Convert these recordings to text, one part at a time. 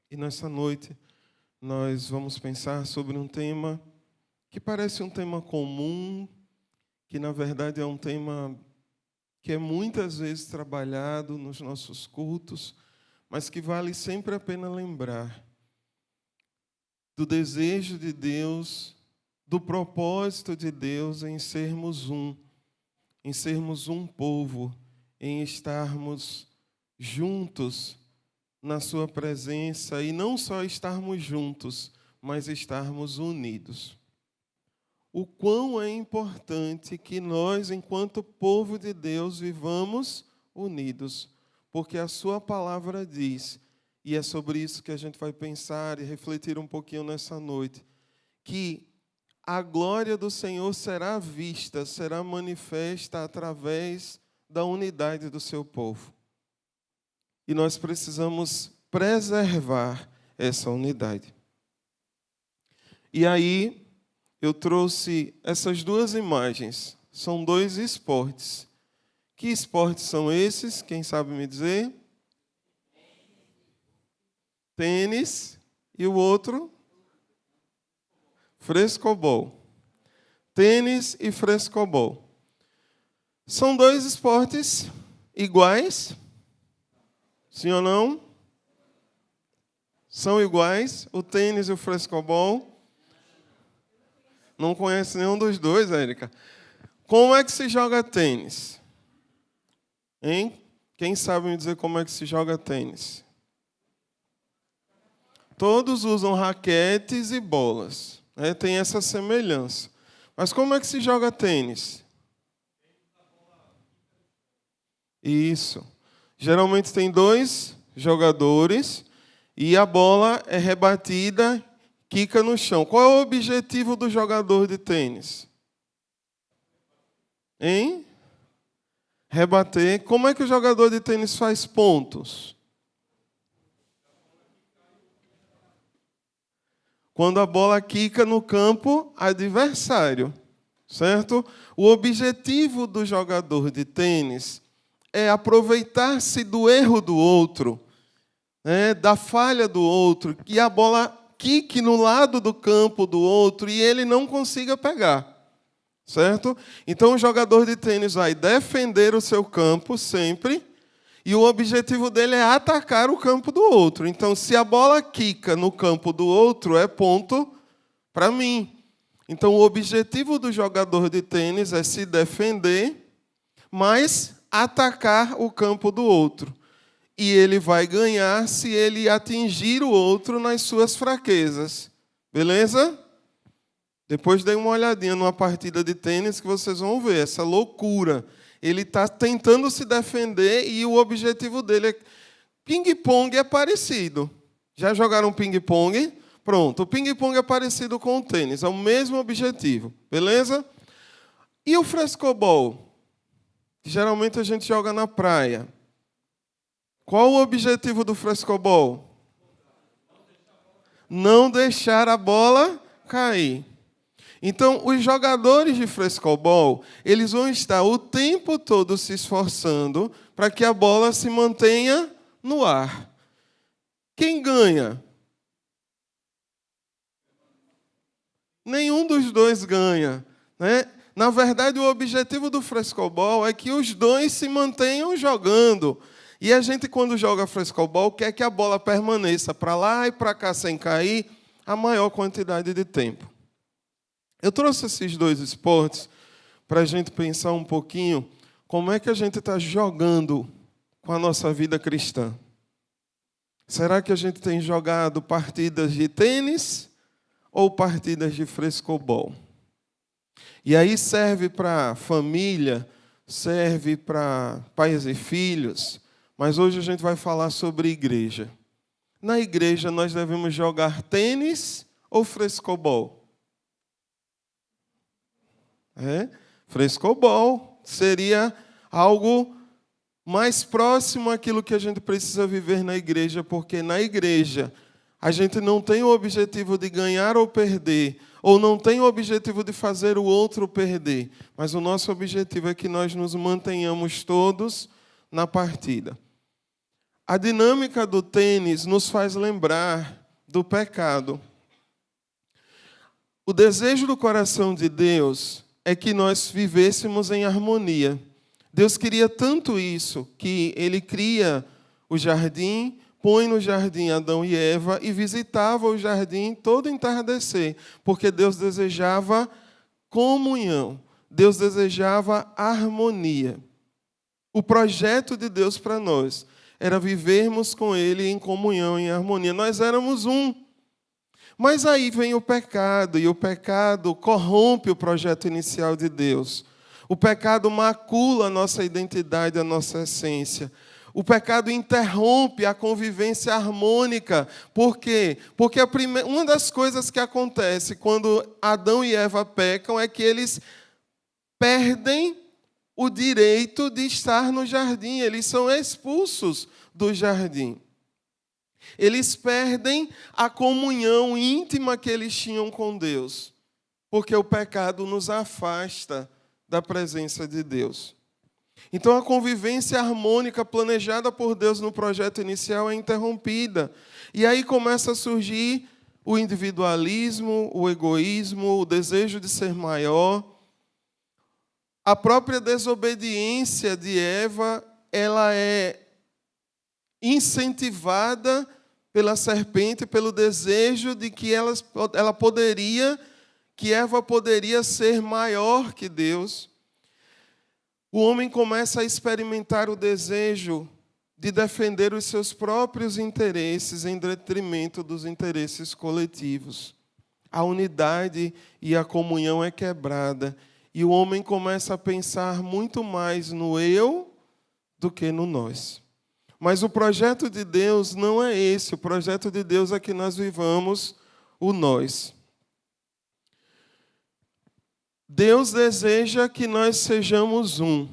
E nessa noite nós vamos pensar sobre um tema que parece um tema comum, que na verdade é um tema que é muitas vezes trabalhado nos nossos cultos, mas que vale sempre a pena lembrar do desejo de Deus, do propósito de Deus em sermos um povo, em estarmos juntos na sua presença, e não só estarmos juntos, mas estarmos unidos. O quão é importante que nós, enquanto povo de Deus, vivamos unidos, porque a sua palavra diz, e é sobre isso que a gente vai pensar e refletir um pouquinho nessa noite, que a glória do Senhor será vista, será manifesta através da unidade do seu povo. E nós precisamos preservar essa unidade. E aí, eu trouxe essas duas imagens. São dois esportes. Que esportes são esses? Quem sabe me dizer? Tênis. E o outro? Frescobol. Tênis e frescobol. São dois esportes iguais? Sim ou não? São iguais? O tênis e o frescobol? Não conhece nenhum dos dois, Érica. Como é que se joga tênis? Hein? Quem sabe me dizer como é que se joga tênis? Todos usam raquetes e bolas. Tem essa semelhança. Mas como é que se joga tênis? Isso. Geralmente tem dois jogadores e a bola é rebatida, quica no chão. Qual é o objetivo do jogador de tênis? Hein? Rebater. Como é que o jogador de tênis faz pontos? Quando a bola quica no campo adversário, certo? O objetivo do jogador de tênis é aproveitar-se do erro do outro, da falha do outro, que a bola quique no lado do campo do outro e ele não consiga pegar, certo? Então o jogador de tênis vai defender o seu campo sempre, e o objetivo dele é atacar o campo do outro. Então, se a bola quica no campo do outro, é ponto para mim. Então, o objetivo do jogador de tênis é se defender, mas atacar o campo do outro. E ele vai ganhar se ele atingir o outro nas suas fraquezas. Beleza? Depois dê uma olhadinha numa partida de tênis que vocês vão ver essa loucura. Ele está tentando se defender e o objetivo dele é... Ping-pong é parecido. Já jogaram ping-pong? Pronto, o ping-pong é parecido com o tênis, é o mesmo objetivo. Beleza? E o frescobol? Geralmente a gente joga na praia. Qual o objetivo do frescobol? Não deixar a bola cair. Então, os jogadores de frescobol, eles vão estar o tempo todo se esforçando para que a bola se mantenha no ar. Quem ganha? Nenhum dos dois ganha, né? Na verdade, o objetivo do frescobol é que os dois se mantenham jogando. E a gente, quando joga frescobol, quer que a bola permaneça para lá e para cá sem cair a maior quantidade de tempo. Eu trouxe esses dois esportes para a gente pensar um pouquinho como é que a gente está jogando com a nossa vida cristã. Será que a gente tem jogado partidas de tênis ou partidas de frescobol? E aí serve para família, serve para pais e filhos, mas hoje a gente vai falar sobre igreja. Na igreja nós devemos jogar tênis ou frescobol? Frescobol seria algo mais próximo àquilo que a gente precisa viver na igreja, porque na igreja a gente não tem o objetivo de ganhar ou perder, ou não tem o objetivo de fazer o outro perder, mas o nosso objetivo é que nós nos mantenhamos todos na partida. A dinâmica do tênis nos faz lembrar do pecado. O desejo do coração de Deus é que nós vivêssemos em harmonia. Deus queria tanto isso, que Ele cria o jardim, põe no jardim Adão e Eva e visitava o jardim todo entardecer, porque Deus desejava comunhão, Deus desejava harmonia. O projeto de Deus para nós era vivermos com Ele em comunhão, em harmonia. Nós éramos um. Mas aí vem o pecado, e o pecado corrompe o projeto inicial de Deus. O pecado macula a nossa identidade, a nossa essência. O pecado interrompe a convivência harmônica. Por quê? Porque uma das coisas que acontece quando Adão e Eva pecam é que eles perdem o direito de estar no jardim. Eles são expulsos do jardim. Eles perdem a comunhão íntima que eles tinham com Deus, porque o pecado nos afasta da presença de Deus. Então, a convivência harmônica planejada por Deus no projeto inicial é interrompida. E aí começa a surgir o individualismo, o egoísmo, o desejo de ser maior. A própria desobediência de Eva, ela é incentivada pela serpente, pelo desejo de que que Eva poderia ser maior que Deus. O homem começa a experimentar o desejo de defender os seus próprios interesses em detrimento dos interesses coletivos. A unidade e a comunhão é quebrada, e o homem começa a pensar muito mais no eu do que no nós. Mas o projeto de Deus não é esse. O projeto de Deus é que nós vivamos o nós. Deus deseja que nós sejamos um.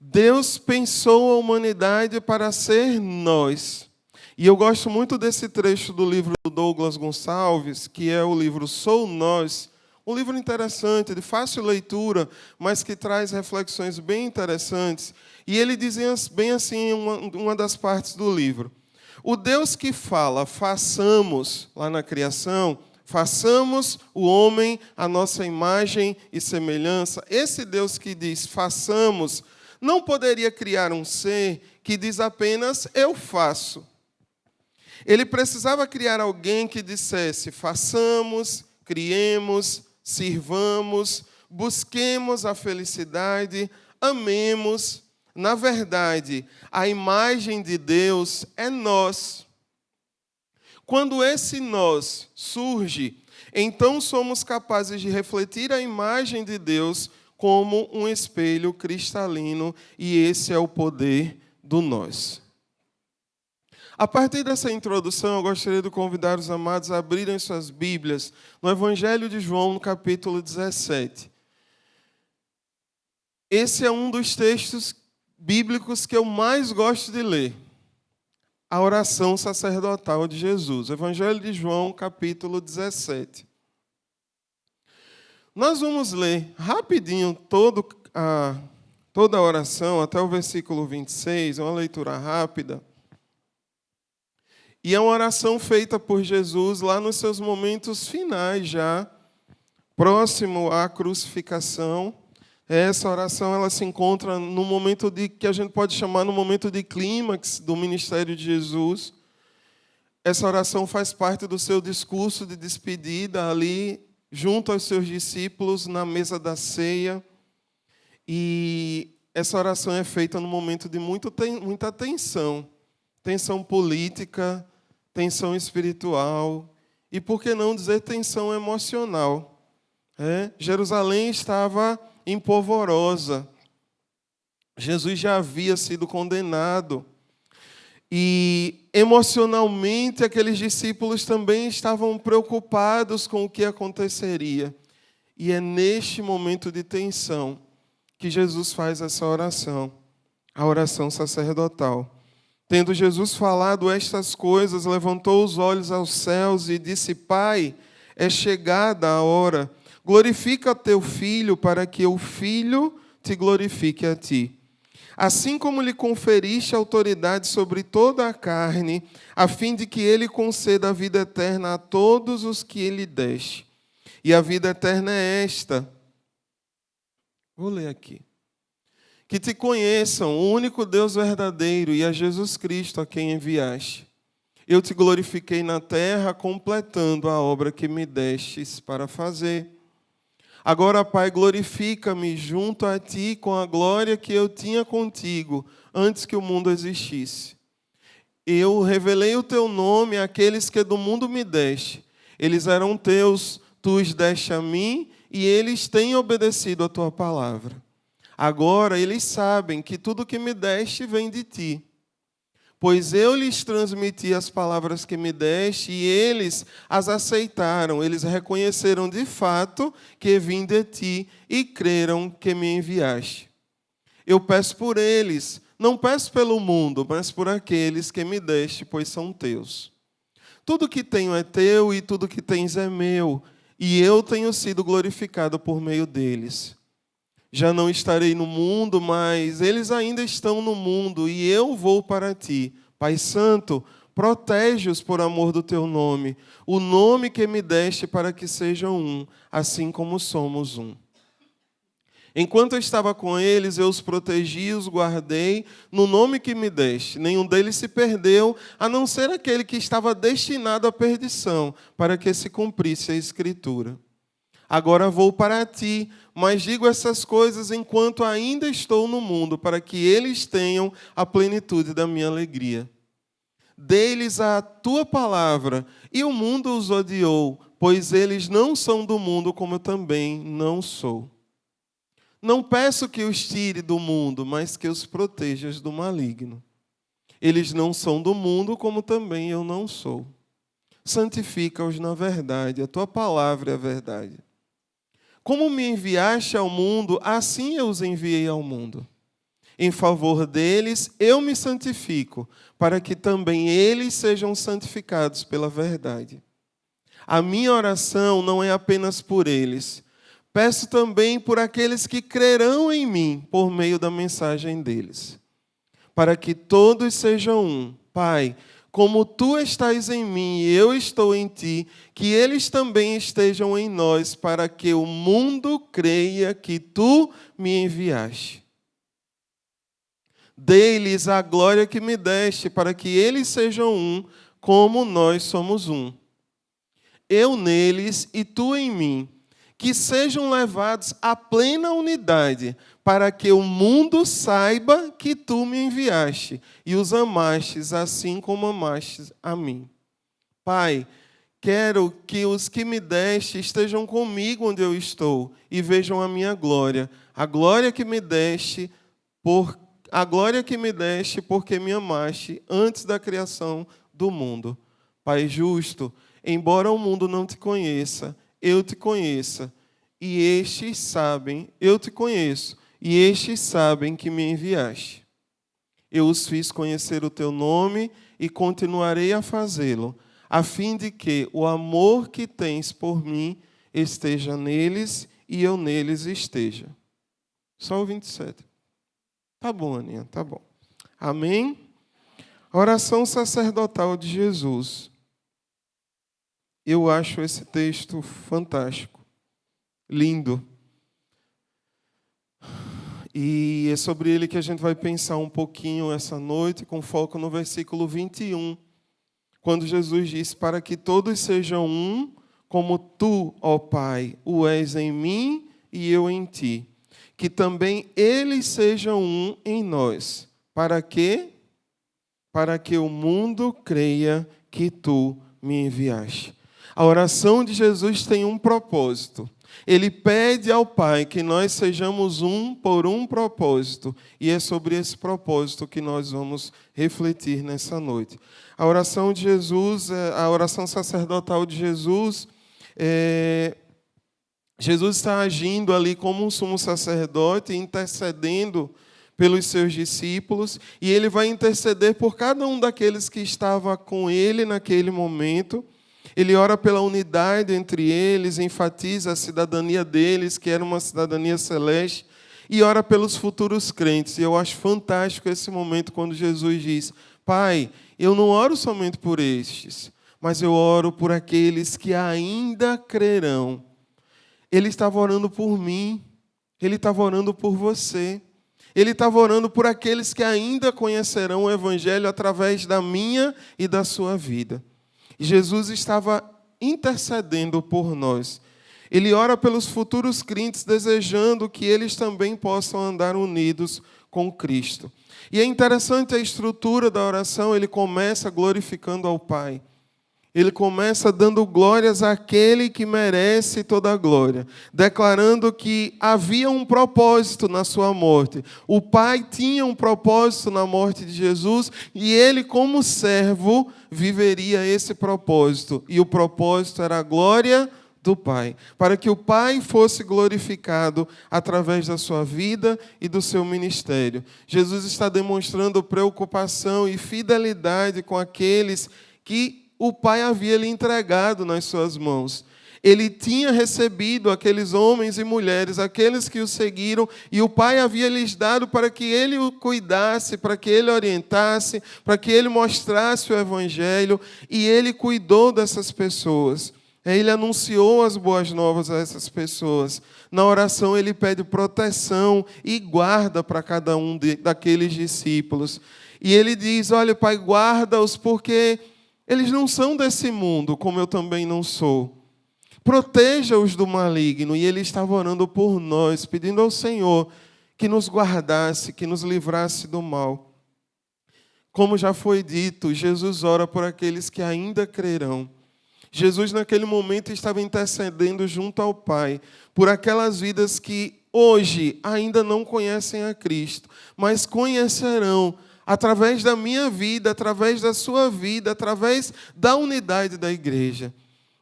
Deus pensou a humanidade para ser nós. E eu gosto muito desse trecho do livro do Douglas Gonçalves, que é o livro Sou Nós. Um livro interessante, de fácil leitura, mas que traz reflexões bem interessantes. E ele dizia bem assim em uma das partes do livro: o Deus que fala, façamos, lá na criação, façamos o homem à nossa imagem e semelhança. Esse Deus que diz, façamos, não poderia criar um ser que diz apenas, eu faço. Ele precisava criar alguém que dissesse, façamos, criemos, sirvamos, busquemos a felicidade, amemos. Na verdade, a imagem de Deus é nós. Quando esse nós surge, então somos capazes de refletir a imagem de Deus como um espelho cristalino, e esse é o poder do nós. A partir dessa introdução, eu gostaria de convidar os amados a abrirem suas Bíblias no Evangelho de João, no capítulo 17. Esse é um dos textos bíblicos que eu mais gosto de ler. A oração sacerdotal de Jesus. Evangelho de João, capítulo 17. Nós vamos ler rapidinho toda a oração, até o versículo 26, é uma leitura rápida. E é uma oração feita por Jesus lá nos seus momentos finais, já próximo à crucificação. Essa oração ela se encontra no momento que a gente pode chamar no momento de clímax do ministério de Jesus. Essa oração faz parte do seu discurso de despedida ali, junto aos seus discípulos, na mesa da ceia. E essa oração é feita num momento de muita tensão. Tensão política, tensão espiritual e, por que não dizer, tensão emocional. Jerusalém estava empolvorosa. Jesus já havia sido condenado. E, emocionalmente, aqueles discípulos também estavam preocupados com o que aconteceria. E é neste momento de tensão que Jesus faz essa oração, a oração sacerdotal. Tendo Jesus falado estas coisas, levantou os olhos aos céus e disse, Pai, é chegada a hora. Glorifica teu Filho, para que o Filho te glorifique a ti. assim como lhe conferiste autoridade sobre toda a carne, a fim de que ele conceda a vida eterna a todos os que ele deste. E a vida eterna é esta. Vou ler aqui. Que te conheçam, o único Deus verdadeiro, e a Jesus Cristo, a quem enviaste. Eu te glorifiquei na terra, completando a obra que me destes para fazer. Agora, Pai, glorifica-me junto a ti com a glória que eu tinha contigo antes que o mundo existisse. Eu revelei o teu nome àqueles que do mundo me deste. Eles eram teus, tu os deste a mim, e eles têm obedecido a tua palavra. Agora eles sabem que tudo que me deste vem de ti. Pois eu lhes transmiti as palavras que me deste, e eles as aceitaram. Eles reconheceram de fato que vim de ti, e creram que me enviaste. Eu peço por eles, não peço pelo mundo, mas por aqueles que me deste, pois são teus. Tudo que tenho é teu, e tudo que tens é meu, e eu tenho sido glorificado por meio deles. Já não estarei no mundo, mas eles ainda estão no mundo, e eu vou para ti. Pai Santo, protege-os por amor do teu nome, o nome que me deste para que sejam um, assim como somos um. Enquanto eu estava com eles, eu os protegi e os guardei no nome que me deste. Nenhum deles se perdeu, a não ser aquele que estava destinado à perdição, para que se cumprisse a Escritura. Agora vou para ti, mas digo essas coisas enquanto ainda estou no mundo, para que eles tenham a plenitude da minha alegria. Dê-lhes a tua palavra, e o mundo os odiou, pois eles não são do mundo, como eu também não sou. Não peço que os tire do mundo, mas que os protejas do maligno. Eles não são do mundo, como também eu não sou. Santifica-os na verdade, a tua palavra é a verdade. Como me enviaste ao mundo, assim eu os enviei ao mundo. Em favor deles, eu me santifico, para que também eles sejam santificados pela verdade. A minha oração não é apenas por eles. Peço também por aqueles que crerão em mim, por meio da mensagem deles. Para que todos sejam um. Pai, como tu estás em mim e eu estou em ti, que eles também estejam em nós, para que o mundo creia que tu me enviaste. Dei-lhes a glória que me deste, para que eles sejam um, como nós somos um. Eu neles e tu em mim, que sejam levados à plena unidade, para que o mundo saiba que tu me enviaste e os amastes assim como amastes a mim. Pai, quero que os que me deste estejam comigo onde eu estou e vejam a minha glória, a glória que me deste porque me amaste antes da criação do mundo. Pai justo, embora o mundo não te conheça, eu te conheça, e estes sabem, eu te conheço, e estes sabem que me enviaste. Eu os fiz conhecer o teu nome e continuarei a fazê-lo, a fim de que o amor que tens por mim esteja neles e eu neles esteja. Só o 27. Tá bom, Aninha, tá bom. Amém? Oração sacerdotal de Jesus. Eu acho esse texto fantástico, lindo. E é sobre ele que a gente vai pensar um pouquinho essa noite, com foco no versículo 21, quando Jesus diz: para que todos sejam um, como tu, ó Pai, o és em mim e eu em ti. Que também eles sejam um em nós. Para quê? Para que o mundo creia que tu me enviaste. A oração de Jesus tem um propósito. Ele pede ao Pai que nós sejamos um por um propósito. E é sobre esse propósito que nós vamos refletir nessa noite. A oração de Jesus, a oração sacerdotal de Jesus, Jesus está agindo ali como um sumo sacerdote, intercedendo pelos seus discípulos, e ele vai interceder por cada um daqueles que estava com ele naquele momento. Ele ora pela unidade entre eles, enfatiza a cidadania deles, que era uma cidadania celeste, e ora pelos futuros crentes. E eu acho fantástico esse momento quando Jesus diz: Pai, eu não oro somente por estes, mas eu oro por aqueles que ainda crerão. Ele estava orando por mim, ele estava orando por você. Ele estava orando por aqueles que ainda conhecerão o Evangelho através da minha e da sua vida. E Jesus estava intercedendo por nós. Ele ora pelos futuros crentes, desejando que eles também possam andar unidos com Cristo. E é interessante a estrutura da oração, ele começa glorificando ao Pai. Ele começa dando glórias àquele que merece toda a glória, declarando que havia um propósito na sua morte. O Pai tinha um propósito na morte de Jesus e ele, como servo, viveria esse propósito. E o propósito era a glória do Pai, para que o Pai fosse glorificado através da sua vida e do seu ministério. Jesus está demonstrando preocupação e fidelidade com aqueles que o Pai havia lhe entregado nas suas mãos. Ele tinha recebido aqueles homens e mulheres, aqueles que o seguiram, e o Pai havia lhes dado para que ele o cuidasse, para que ele orientasse, para que ele mostrasse o Evangelho, e ele cuidou dessas pessoas. Ele anunciou as boas novas a essas pessoas. Na oração ele pede proteção e guarda para cada um daqueles discípulos. E ele diz: olha, Pai, guarda-os porque eles não são desse mundo, como eu também não sou. Proteja-os do maligno. E ele estava orando por nós, pedindo ao Senhor que nos guardasse, que nos livrasse do mal. Como já foi dito, Jesus ora por aqueles que ainda crerão. Jesus, naquele momento, estava intercedendo junto ao Pai por aquelas vidas que hoje ainda não conhecem a Cristo, mas conhecerão através da minha vida, através da sua vida, através da unidade da igreja.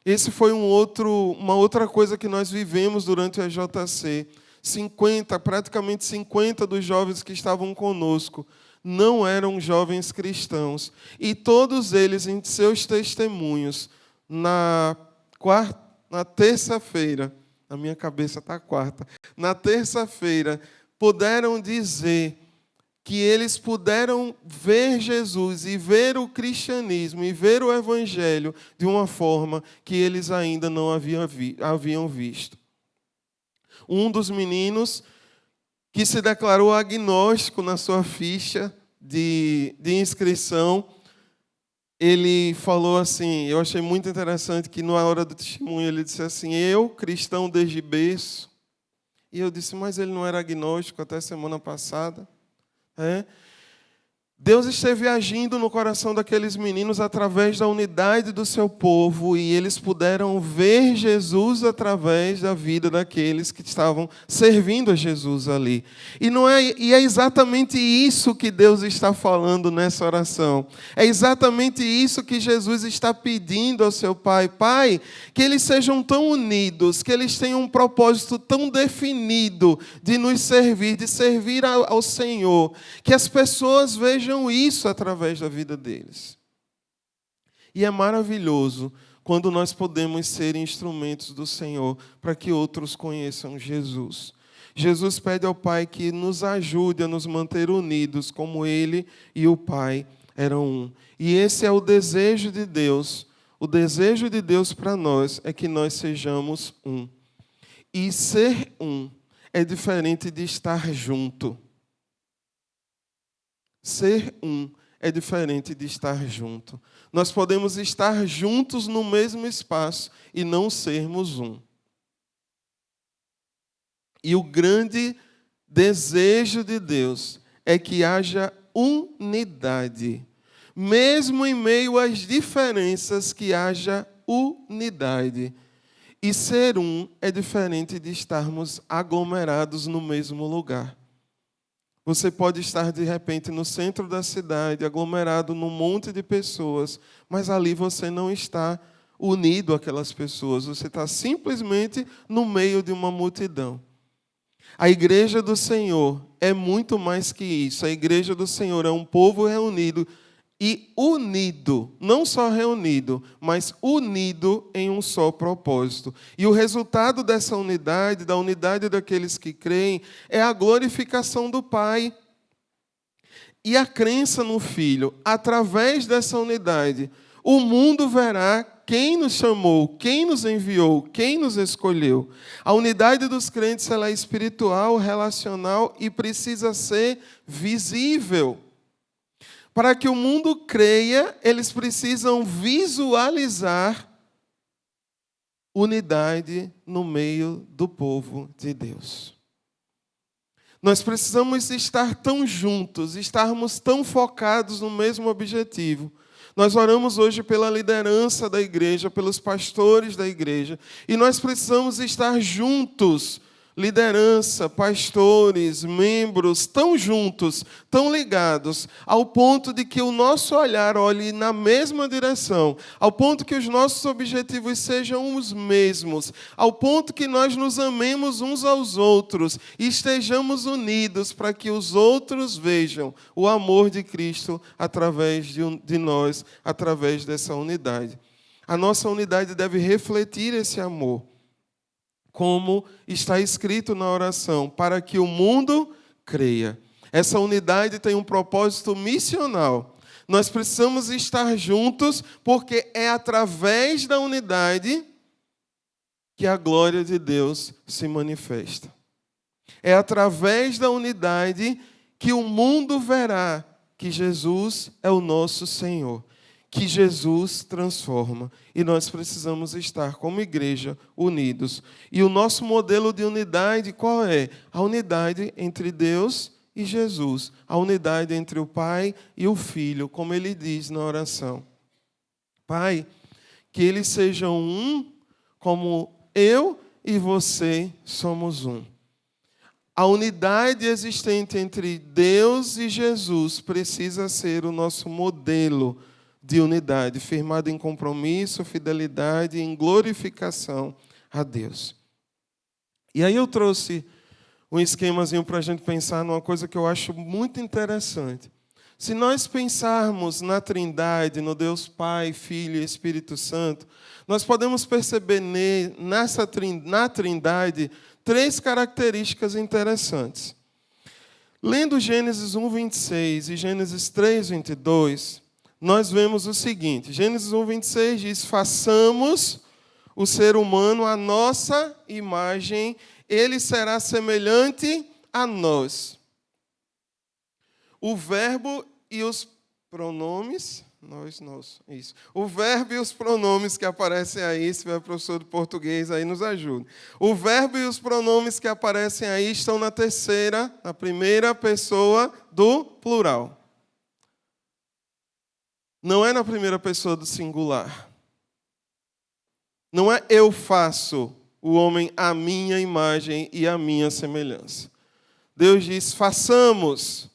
Esse foi uma outra coisa que nós vivemos durante a JC. Praticamente 50 dos jovens que estavam conosco não eram jovens cristãos. E todos eles, em seus testemunhos, na terça-feira, na minha cabeça está quarta, na terça-feira, puderam dizer que eles puderam ver Jesus e ver o cristianismo e ver o Evangelho de uma forma que eles ainda não haviam visto. Um dos meninos que se declarou agnóstico na sua ficha de inscrição, ele falou assim, eu achei muito interessante que na hora do testemunho ele disse assim: eu, cristão desde berço. E eu disse: mas ele não era agnóstico até semana passada? Deus esteve agindo no coração daqueles meninos através da unidade do seu povo e eles puderam ver Jesus através da vida daqueles que estavam servindo a Jesus ali. E é exatamente isso que Deus está falando nessa oração. É exatamente isso que Jesus está pedindo ao seu Pai. Pai, que eles sejam tão unidos, que eles tenham um propósito tão definido de nos servir, de servir ao Senhor, que as pessoas vejam isso através da vida deles. E é maravilhoso quando nós podemos ser instrumentos do Senhor para que outros conheçam Jesus. Jesus pede ao Pai que nos ajude a nos manter unidos como Ele e o Pai eram um. E esse é o desejo de Deus. O desejo de Deus para nós é que nós sejamos um. E ser um é diferente de estar junto. Ser um é diferente de estar junto. Nós podemos estar juntos no mesmo espaço e não sermos um. E o grande desejo de Deus é que haja unidade. Mesmo em meio às diferenças, que haja unidade. E ser um é diferente de estarmos aglomerados no mesmo lugar. Você pode estar, de repente, no centro da cidade, aglomerado num monte de pessoas, mas ali você não está unido àquelas pessoas. Você está simplesmente no meio de uma multidão. A igreja do Senhor é muito mais que isso. A igreja do Senhor é um povo reunido e unido, não só reunido, mas unido em um só propósito. E o resultado dessa unidade, da unidade daqueles que creem, é a glorificação do Pai. E a crença no Filho, através dessa unidade, o mundo verá quem nos chamou, quem nos enviou, quem nos escolheu. A unidade dos crentes ela é espiritual, relacional e precisa ser visível. Para que o mundo creia, eles precisam visualizar unidade no meio do povo de Deus. Nós precisamos estar tão juntos, estarmos tão focados no mesmo objetivo. Nós oramos hoje pela liderança da igreja, pelos pastores da igreja, e nós precisamos estar juntos, liderança, pastores, membros, tão juntos, tão ligados, ao ponto de que o nosso olhar olhe na mesma direção, ao ponto que os nossos objetivos sejam os mesmos, ao ponto que nós nos amemos uns aos outros e estejamos unidos para que os outros vejam o amor de Cristo através de nós, através dessa unidade. A nossa unidade deve refletir esse amor, como está escrito na oração, para que o mundo creia. Essa unidade tem um propósito missional. Nós precisamos estar juntos, porque é através da unidade que a glória de Deus se manifesta. É através da unidade que o mundo verá que Jesus é o nosso Senhor, que Jesus transforma. E nós precisamos estar como igreja unidos. E o nosso modelo de unidade qual é? A unidade entre Deus e Jesus. A unidade entre o Pai e o Filho, como ele diz na oração. Pai, que eles sejam um, como eu e você somos um. A unidade existente entre Deus e Jesus precisa ser o nosso modelo de unidade, firmado em compromisso, fidelidade e em glorificação a Deus. E aí eu trouxe um esquemazinho para a gente pensar numa coisa que eu acho muito interessante. Se nós pensarmos na Trindade, no Deus Pai, Filho e Espírito Santo, nós podemos perceber na Trindade 3 características interessantes. Lendo Gênesis 1:26 e Gênesis 3:22, nós vemos o seguinte. Gênesis 1:26 diz: façamos o ser humano à nossa imagem, ele será semelhante a nós. O verbo e os pronomes, isso. O verbo e os pronomes que aparecem aí, se tiver professor de português aí, nos ajude. O verbo e os pronomes que aparecem aí estão na primeira pessoa do plural. Não é na primeira pessoa do singular. Não é eu faço o homem à minha imagem e à minha semelhança. Deus diz, façamos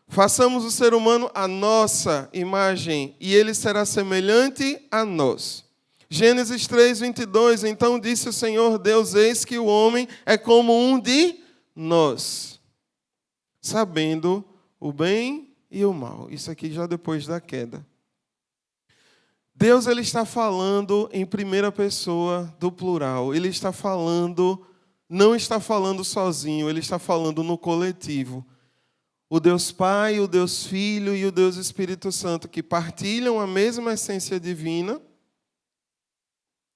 o ser humano à nossa imagem e ele será semelhante a nós. Gênesis 3:22, então disse o Senhor Deus, eis que o homem é como um de nós, sabendo o bem e o mal. Isso aqui já depois da queda. Deus ele está falando em primeira pessoa do plural. Ele está falando, não está falando sozinho, ele está falando no coletivo. O Deus Pai, o Deus Filho e o Deus Espírito Santo, que partilham a mesma essência divina.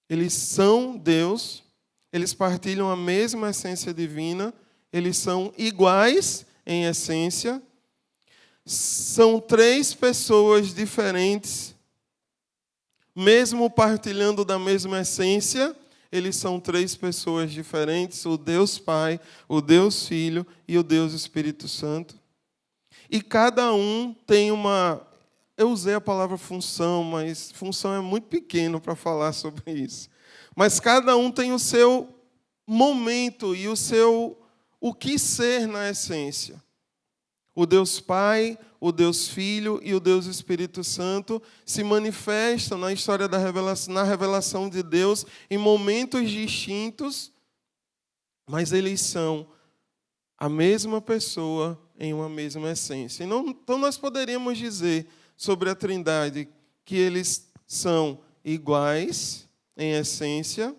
Eles são Deus, eles partilham a mesma essência divina, eles são iguais em essência. São 3 pessoas diferentes, mesmo partilhando da mesma essência, eles são 3 pessoas diferentes, o Deus Pai, o Deus Filho e o Deus Espírito Santo. E cada um tem eu usei a palavra função, mas função é muito pequeno para falar sobre isso. Mas cada um tem o seu momento e o que ser na essência. O Deus Pai, o Deus Filho e o Deus Espírito Santo se manifestam na história na revelação de Deus em momentos distintos, mas eles são a mesma pessoa em uma mesma essência. Então nós poderíamos dizer, sobre a Trindade que eles são iguais em essência,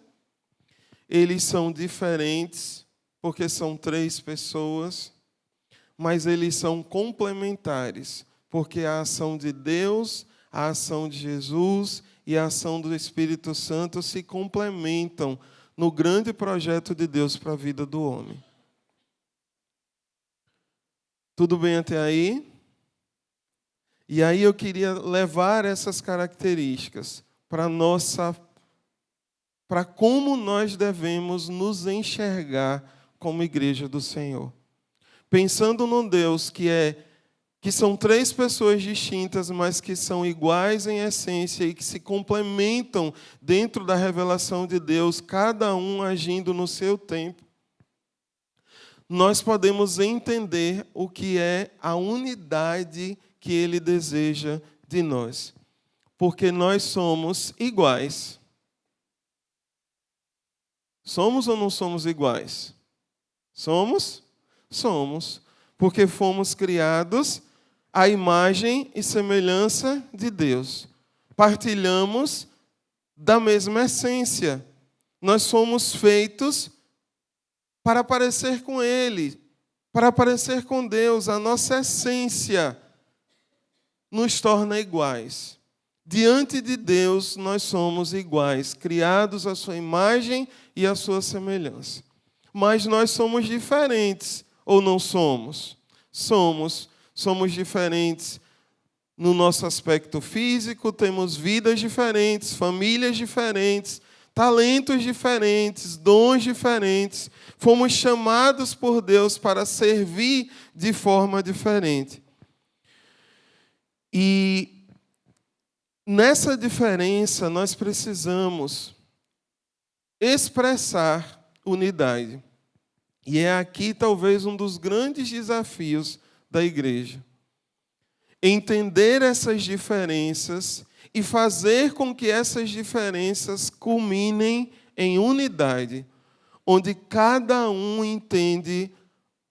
eles são diferentes, porque são 3 pessoas, mas eles são complementares, porque a ação de Deus, a ação de Jesus e a ação do Espírito Santo se complementam no grande projeto de Deus para a vida do homem. Tudo bem até aí? E aí eu queria levar essas características para como nós devemos nos enxergar como igreja do Senhor. Pensando num Deus que são 3 pessoas distintas, mas que são iguais em essência e que se complementam dentro da revelação de Deus, cada um agindo no seu tempo, nós podemos entender o que é a unidade que Ele deseja de nós. Porque nós somos iguais. Somos ou não somos iguais? Somos? Somos. Porque fomos criados à imagem e semelhança de Deus. Partilhamos da mesma essência. Nós somos feitos para parecer com Ele, para parecer com Deus. A nossa essência nos torna iguais. Diante de Deus, nós somos iguais, criados à sua imagem e à sua semelhança. Mas nós somos diferentes, ou não somos? Somos diferentes no nosso aspecto físico, temos vidas diferentes, famílias diferentes, talentos diferentes, dons diferentes. Fomos chamados por Deus para servir de forma diferente. E nessa diferença, nós precisamos expressar unidade. E é aqui, talvez, um dos grandes desafios da igreja. Entender essas diferenças e fazer com que essas diferenças culminem em unidade, onde cada um entende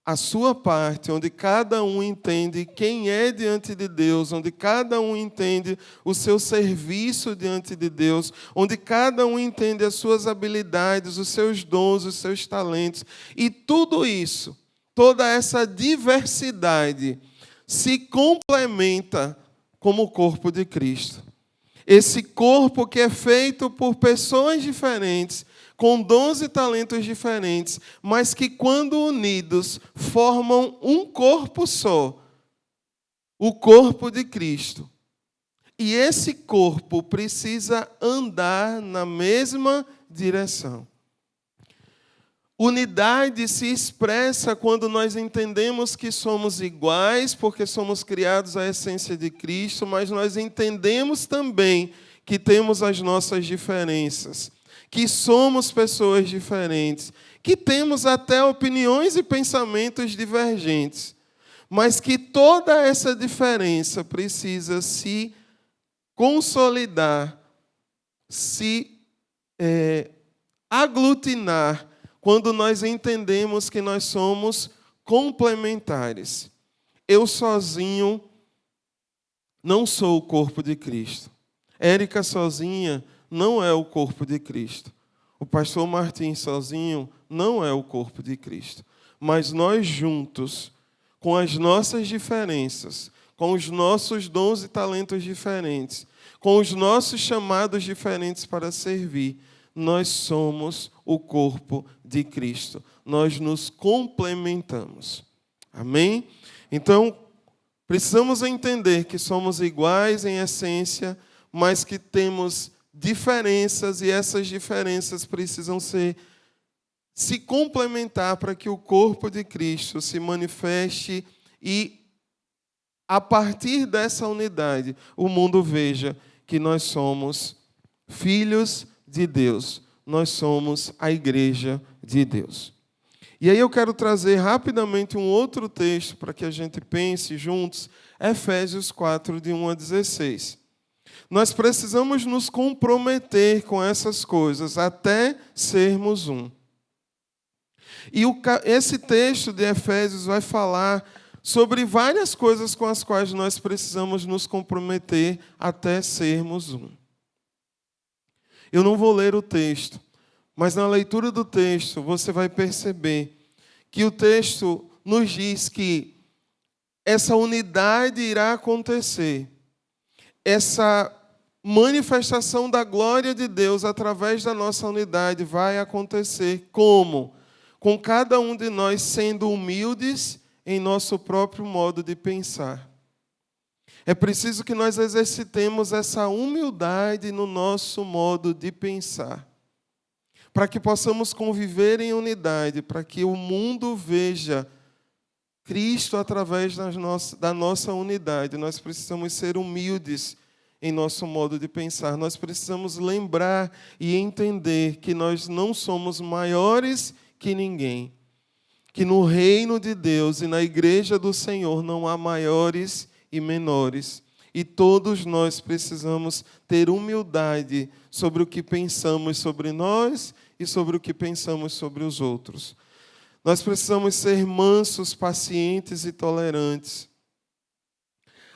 a sua parte, onde cada um entende quem é diante de Deus, onde cada um entende o seu serviço diante de Deus, onde cada um entende as suas habilidades, os seus dons, os seus talentos. E tudo isso, toda essa diversidade, se complementa como o corpo de Cristo. Esse corpo que é feito por pessoas diferentes, com dons e talentos diferentes, mas que, quando unidos, formam um corpo só, o corpo de Cristo. E esse corpo precisa andar na mesma direção. Unidade se expressa quando nós entendemos que somos iguais, porque somos criados à essência de Cristo, mas nós entendemos também que temos as nossas diferenças, que somos pessoas diferentes, que temos até opiniões e pensamentos divergentes, mas que toda essa diferença precisa se consolidar, se aglutinar, quando nós entendemos que nós somos complementares. Eu sozinho não sou o corpo de Cristo. Érica sozinha não é o corpo de Cristo. O pastor Martins sozinho não é o corpo de Cristo. Mas nós juntos, com as nossas diferenças, com os nossos dons e talentos diferentes, com os nossos chamados diferentes para servir, nós somos o corpo de Cristo. Nós nos complementamos. Amém? Então, precisamos entender que somos iguais em essência, mas que temos diferenças, e essas diferenças precisam se complementar para que o corpo de Cristo se manifeste e, a partir dessa unidade, o mundo veja que nós somos filhos de Deus. Nós somos a igreja de Deus. E aí eu quero trazer rapidamente um outro texto para que a gente pense juntos, Efésios 4, de 1 a 16. Nós precisamos nos comprometer com essas coisas até sermos um. E esse texto de Efésios vai falar sobre várias coisas com as quais nós precisamos nos comprometer até sermos um. Eu não vou ler o texto, mas na leitura do texto você vai perceber que o texto nos diz que essa unidade irá acontecer. Essa manifestação da glória de Deus através da nossa unidade vai acontecer como? Com cada um de nós sendo humildes em nosso próprio modo de pensar. É preciso que nós exercitemos essa humildade no nosso modo de pensar, para que possamos conviver em unidade, para que o mundo veja Cristo através da nossa unidade. Nós precisamos ser humildes em nosso modo de pensar. Nós precisamos lembrar e entender que nós não somos maiores que ninguém. Que no reino de Deus e na igreja do Senhor não há maiores e menores. E todos nós precisamos ter humildade sobre o que pensamos sobre nós e sobre o que pensamos sobre os outros. Nós precisamos ser mansos, pacientes e tolerantes.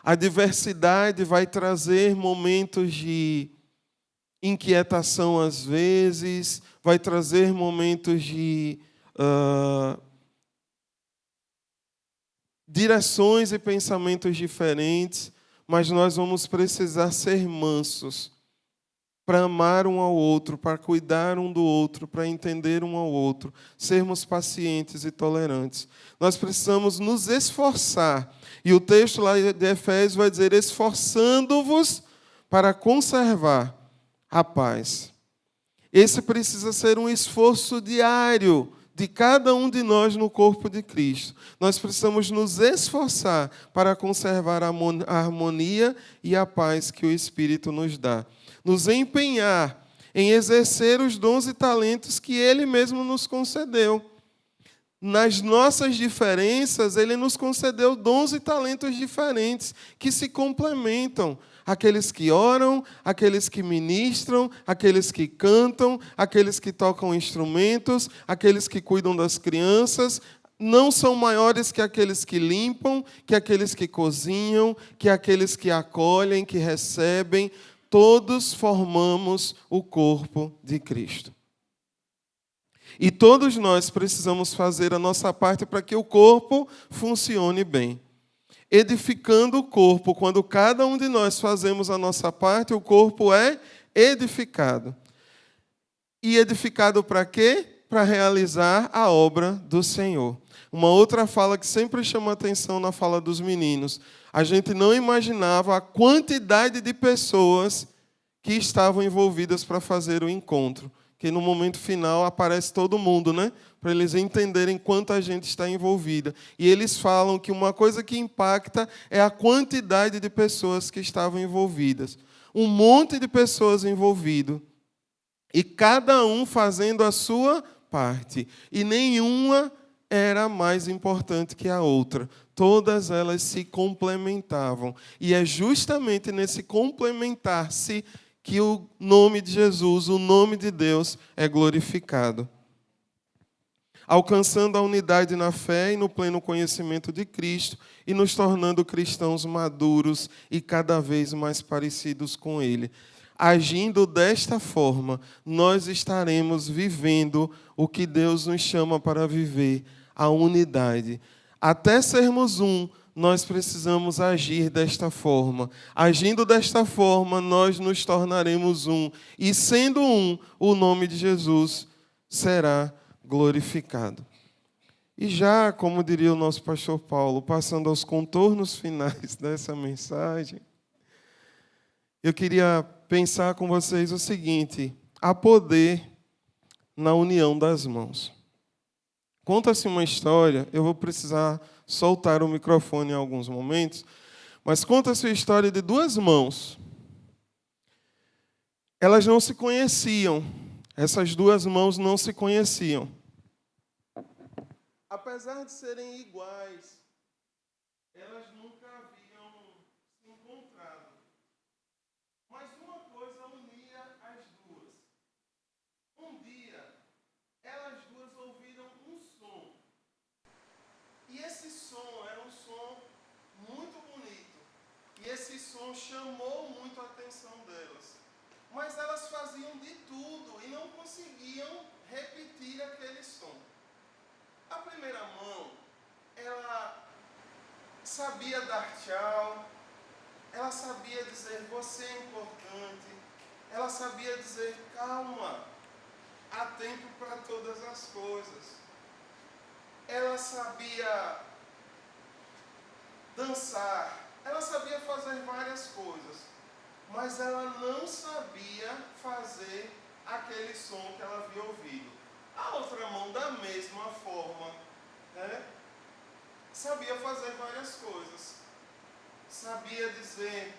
A diversidade vai trazer momentos de inquietação às vezes, vai trazer momentos de direções e pensamentos diferentes, mas nós vamos precisar ser mansos para amar um ao outro, para cuidar um do outro, para entender um ao outro, sermos pacientes e tolerantes. Nós precisamos nos esforçar. E o texto lá de Efésios vai dizer: esforçando-vos para conservar a paz. Esse precisa ser um esforço diário de cada um de nós no corpo de Cristo. Nós precisamos nos esforçar para conservar a harmonia e a paz que o Espírito nos dá. Nos empenhar em exercer os dons e talentos que Ele mesmo nos concedeu. Nas nossas diferenças, Ele nos concedeu dons e talentos diferentes que se complementam. Aqueles que oram, aqueles que ministram, aqueles que cantam, aqueles que tocam instrumentos, aqueles que cuidam das crianças, não são maiores que aqueles que limpam, que aqueles que cozinham, que aqueles que acolhem, que recebem. Todos formamos o corpo de Cristo. E todos nós precisamos fazer a nossa parte para que o corpo funcione bem. Edificando o corpo, quando cada um de nós fazemos a nossa parte, o corpo é edificado. E edificado para quê? Para realizar a obra do Senhor. Uma outra fala que sempre chama atenção na fala dos meninos. A gente não imaginava a quantidade de pessoas que estavam envolvidas para fazer o encontro. Que no momento final aparece todo mundo, né? Para eles entenderem quanta gente está envolvida. E eles falam que uma coisa que impacta é a quantidade de pessoas que estavam envolvidas. Um monte de pessoas envolvidas. E cada um fazendo a sua parte. E nenhuma era mais importante que a outra. Todas elas se complementavam. E é justamente nesse complementar-se que o nome de Jesus, o nome de Deus, é glorificado. Alcançando a unidade na fé e no pleno conhecimento de Cristo e nos tornando cristãos maduros e cada vez mais parecidos com Ele. Agindo desta forma, nós estaremos vivendo o que Deus nos chama para viver, a unidade. Até sermos um, nós precisamos agir desta forma. Agindo desta forma, nós nos tornaremos um. E sendo um, o nome de Jesus será glorificado. E já, como diria o nosso pastor Paulo, passando aos contornos finais dessa mensagem, eu queria pensar com vocês o seguinte: há poder na união das mãos. Conta-se uma história, eu vou precisar soltar o microfone em alguns momentos, mas conta-se a história de duas mãos. Elas não se conheciam, essas duas mãos não se conheciam. Apesar de serem iguais, elas nunca haviam se encontrado. Mas uma coisa unia as duas. Um dia, elas duas ouviram um som. E esse som era um som som chamou muito a atenção delas. Mas elas faziam de tudo e não conseguiam repetir aquele som. A primeira mão, ela sabia dar tchau, ela sabia dizer você é importante, ela sabia dizer calma, há tempo para todas as coisas. Ela sabia dançar, ela sabia fazer várias coisas, mas ela não sabia fazer aquele som que ela havia ouvido. A outra mão, da mesma forma, sabia fazer várias coisas. Sabia dizer,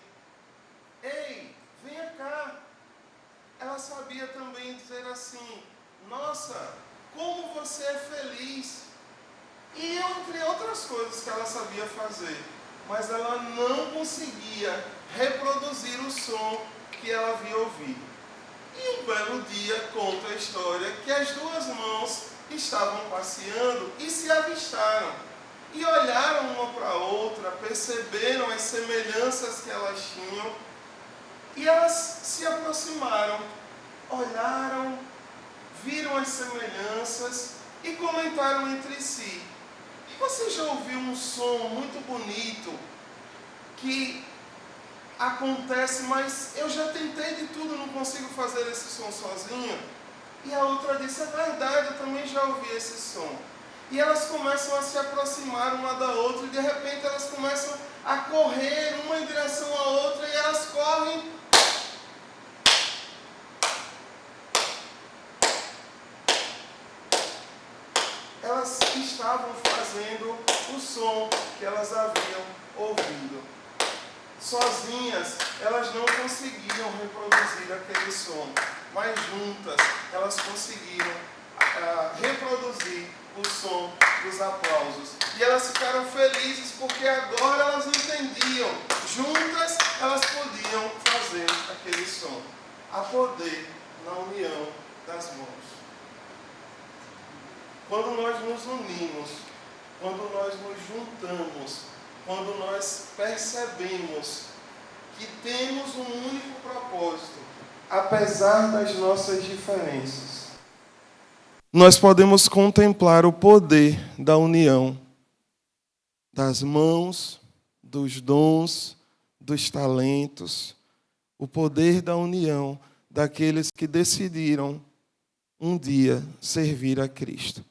ei, venha cá. Ela sabia também dizer assim, nossa, como você é feliz. E entre outras coisas que ela sabia fazer, mas ela não conseguia reproduzir o som que ela havia ouvido. E um belo dia conta a história que as duas mãos estavam passeando e se avistaram. E olharam uma para a outra, perceberam as semelhanças que elas tinham. E elas se aproximaram, olharam, viram as semelhanças e comentaram entre si. Você já ouviu um som muito bonito que acontece, mas eu já tentei de tudo, não consigo fazer esse som sozinha? E a outra disse, é verdade, eu também já ouvi esse som. E elas começam a se aproximar uma da outra e de repente elas começam a correr uma em direção à outra e elas correm. Elas estavam fazendo o som que elas haviam ouvido. Sozinhas, elas não conseguiam reproduzir aquele som, mas juntas, elas conseguiram reproduzir o som dos aplausos. E elas ficaram felizes porque agora elas entendiam. Juntas, elas podiam fazer aquele som. Há poder na união das mãos. Quando nós nos unimos, quando nós nos juntamos, quando nós percebemos que temos um único propósito, apesar das nossas diferenças, nós podemos contemplar o poder da união, das mãos, dos dons, dos talentos, o poder da união daqueles que decidiram um dia servir a Cristo.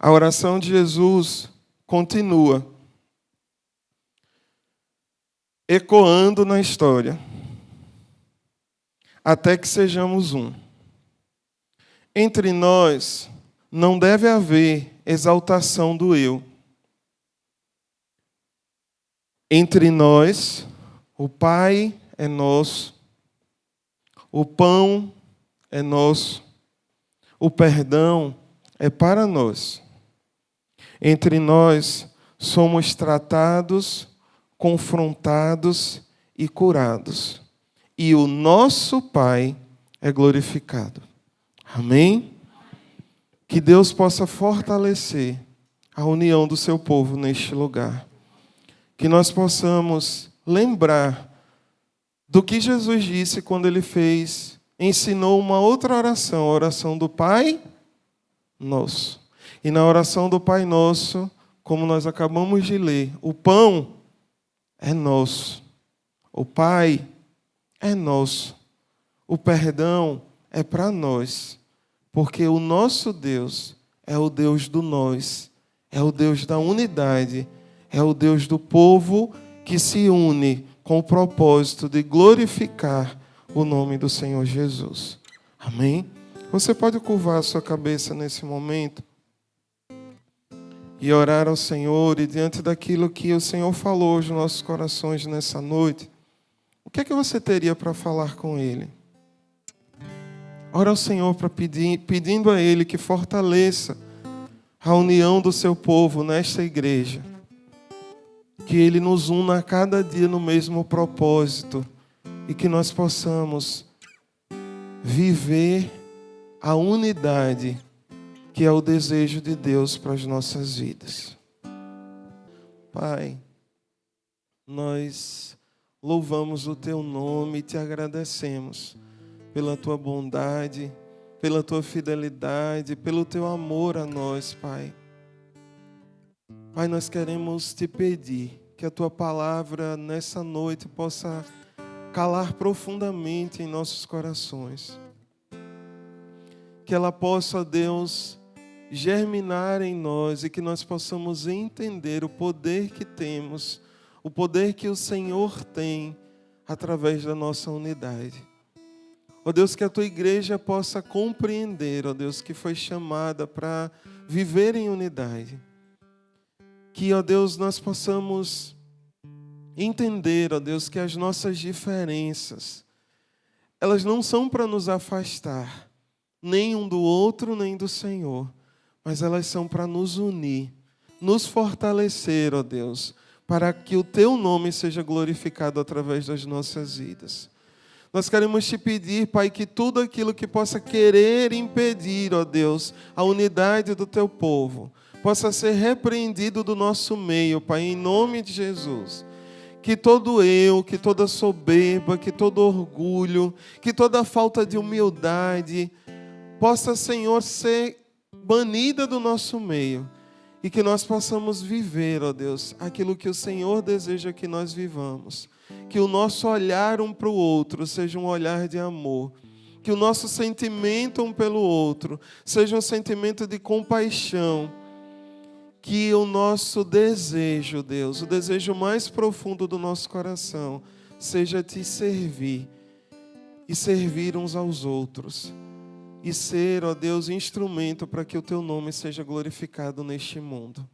A oração de Jesus continua ecoando na história, até que sejamos um. Entre nós não deve haver exaltação do eu. Entre nós, o Pai é nosso, o pão é nosso, o perdão é para nós. Entre nós somos tratados, confrontados e curados. E o nosso Pai é glorificado. Amém? Que Deus possa fortalecer a união do seu povo neste lugar. Que nós possamos lembrar do que Jesus disse quando ele ensinou uma outra oração, a oração do Pai Nosso. E na oração do Pai Nosso, como nós acabamos de ler, o pão é nosso, o Pai é nosso, o perdão é para nós, porque o nosso Deus é o Deus do nós, é o Deus da unidade, é o Deus do povo que se une com o propósito de glorificar o nome do Senhor Jesus. Amém? Você pode curvar a sua cabeça nesse momento e orar ao Senhor, e diante daquilo que o Senhor falou aos nossos corações nessa noite, o que é que você teria para falar com Ele? Ora ao Senhor pedindo a Ele que fortaleça a união do seu povo nesta igreja, que Ele nos una a cada dia no mesmo propósito e que nós possamos viver a unidade que é o desejo de Deus para as nossas vidas. Pai, nós louvamos o Teu nome e Te agradecemos pela Tua bondade, pela Tua fidelidade, pelo Teu amor a nós, Pai. Pai, nós queremos Te pedir que a Tua palavra nessa noite possa calar profundamente em nossos corações. Que ela possa, Deus, germinar em nós e que nós possamos entender o poder que temos, o poder que o Senhor tem através da nossa unidade. Ó Deus, que a Tua igreja possa compreender, ó Deus, que foi chamada para viver em unidade. Que, ó Deus, nós possamos entender, ó Deus, que as nossas diferenças, elas não são para nos afastar, nem um do outro, nem do Senhor, mas elas são para nos unir, nos fortalecer, ó Deus, para que o Teu nome seja glorificado através das nossas vidas. Nós queremos Te pedir, Pai, que tudo aquilo que possa querer impedir, ó Deus, a unidade do Teu povo, possa ser repreendido do nosso meio, Pai, em nome de Jesus. Que todo eu, que toda soberba, que todo orgulho, que toda falta de humildade possa, Senhor, ser banida do nosso meio e que nós possamos viver, ó Deus, aquilo que o Senhor deseja que nós vivamos. Que o nosso olhar um para o outro seja um olhar de amor. Que o nosso sentimento um pelo outro seja um sentimento de compaixão. Que o nosso desejo, Deus, o desejo mais profundo do nosso coração, seja Te servir e servir uns aos outros. E ser, ó Deus, instrumento para que o Teu nome seja glorificado neste mundo.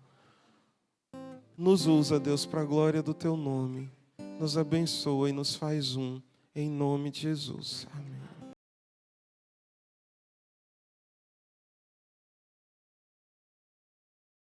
Nos usa, Deus, para a glória do Teu nome. Nos abençoa e nos faz um, em nome de Jesus. Amém.